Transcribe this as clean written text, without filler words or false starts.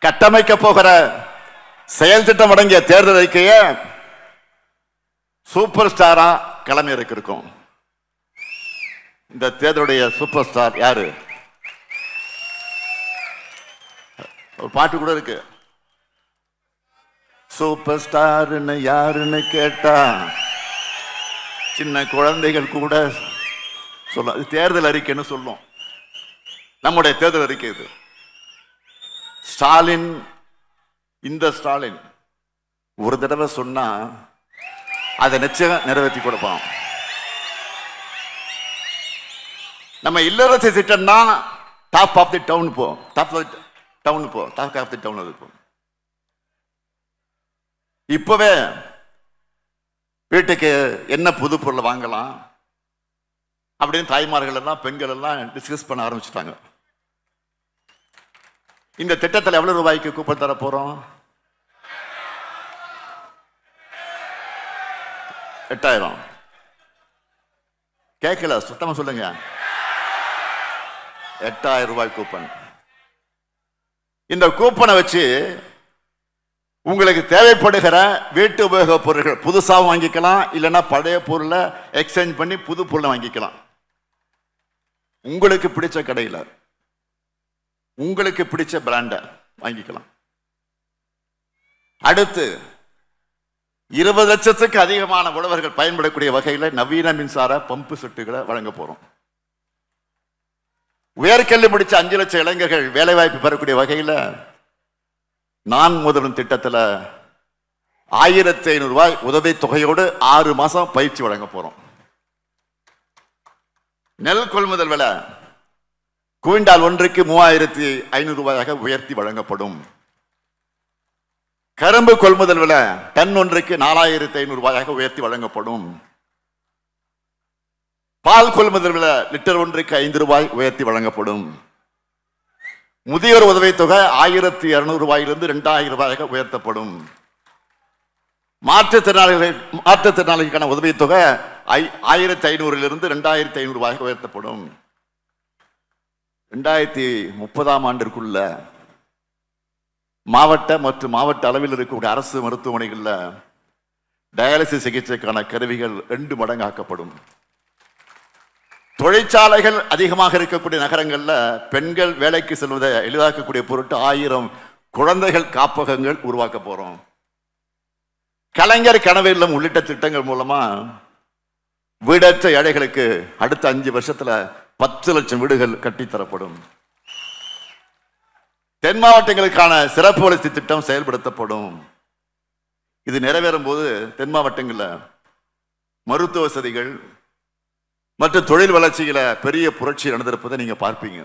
கட்டமைக்க போகிற செயல் திட்டம் அடங்கிய தேர்தல் அறிக்கையை சூப்பர் ஸ்டாரா கிளம்பி இருக்கும். இந்த தேர்தலுடைய சூப்பர் ஸ்டார் யாரு? ஒரு பாட்டு கூட இருக்கு. சூப்பர் ஸ்டார்னு யாருன்னு கேட்டா சின்ன குழந்தைகள் கூட சொல்லும். இது தேர்தல் அறிக்கைன்னு சொல்லும். நம்முடைய தேர்தல் அறிக்கை இது. ஸ்டாலின், இந்த ஸ்டாலின் ஒரு தடவை சொன்னா அதை நிச்சயம் நிறைவேற்றி கொடுப்பான். நம்ம இல்லறசி திட்டம்னா டாப் ஆஃப் தி டவுன் போ, டாப் ஆஃப் தி டவுன் போ, டாப் ஆஃப் தி டவுன் அது போ. இப்பவே வீட்டுக்கு என்ன புது பொருளை வாங்கலாம் அப்படின்னு தாய்மார்கள் எல்லாம் பெண்கள் எல்லாம் டிஸ்கஸ் பண்ண ஆரம்பிச்சுட்டாங்க. இந்த திட்டத்தில் எவ்வளவு ரூபாய்க்கு கூப்பன் தர போறோம்? 8000. கேட்கல, சுத்தமா சொல்லுங்க. 8000 ரூபாய் கூப்பன். இந்த கூப்பனை வச்சு உங்களுக்கு தேவைப்படுகிற வீட்டு உபயோக பொருட்கள் புதுசாக வாங்கிக்கலாம், இல்லைன்னா பழைய பொருளை எக்ஸ்சேஞ்ச் பண்ணி புது பொருளை வாங்கிக்கலாம். உங்களுக்கு பிடிச்ச கடையில் உங்களுக்கு பிடிச்ச பிராண்டை வாங்கிக்கலாம். அடுத்து 20 லட்சத்துக்கு அதிகமான உழவர்கள் பயன்படக்கூடிய வகையில் நவீன மின்சார பம்பு செட்டுகளை வழங்க போறோம். உயர்கல்வி முடிச்ச 5 லட்சம் இளைஞர்கள் வேலை வாய்ப்பு பெறக்கூடிய வகையில் நான் முதலும் திட்டத்தில் 1500 ரூபாய் உதவி தொகையோடு 6 மாசம் பயிற்சி வழங்க போறோம். நெல் கொள்முதல் விலை குவிண்டால் ஒன்றுக்கு 3500 ரூபாயாக உயர்த்தி வழங்கப்படும். கரும்பு கொள்முதல் விலை டன் ஒன்றுக்கு 4500 ரூபாயாக உயர்த்தி வழங்கப்படும். பால் கொள்முதல் விலை லிட்டர் ஒன்றுக்கு 5 ரூபாய் உயர்த்தி வழங்கப்படும். முதியோர் உதவித்தொகை 1200 ரூபாயிலிருந்து 2000 ரூபாயாக உயர்த்தப்படும். மாற்றுத்திறனாளிகளுக்கான உதவித்தொகை 1500 2500 ரூபாயாக உயர்த்தப்படும். 2030ஆம் ஆண்டிற்குள்ள மாவட்ட மற்றும் மாவட்ட அளவில் இருக்கக்கூடிய அரசு மருத்துவமனைகளில் டயாலிசிஸ் சிகிச்சைக்கான கருவிகள் 2 மடங்காக்கப்படும். தொழிற்சாலைகள் அதிகமாக இருக்கக்கூடிய நகரங்களில் பெண்கள் வேலைக்கு செல்வதை எளிதாக்கக்கூடிய பொருட்டு 1000 குழந்தைகள் காப்பகங்கள் உருவாக்க போறோம். கலைஞர் கனவு இல்லம் உள்ளிட்ட திட்டங்கள் மூலமா வீடற்ற ஏழைகளுக்கு அடுத்த 5 வருஷத்துல 10 லட்சம் வீடுகள் கட்டித்தரப்படும். தென் மாவட்டங்களுக்கான சிறப்பு வளர்ச்சி திட்டம் செயல்படுத்தப்படும். இது நிறைவேறும் போது தென் மாவட்டங்களில் மருத்துவ வசதிகள் மற்றும் தொழில் வளர்ச்சிகளை பெரிய புரட்சி நடந்திருப்பதை நீங்க பார்ப்பீங்க.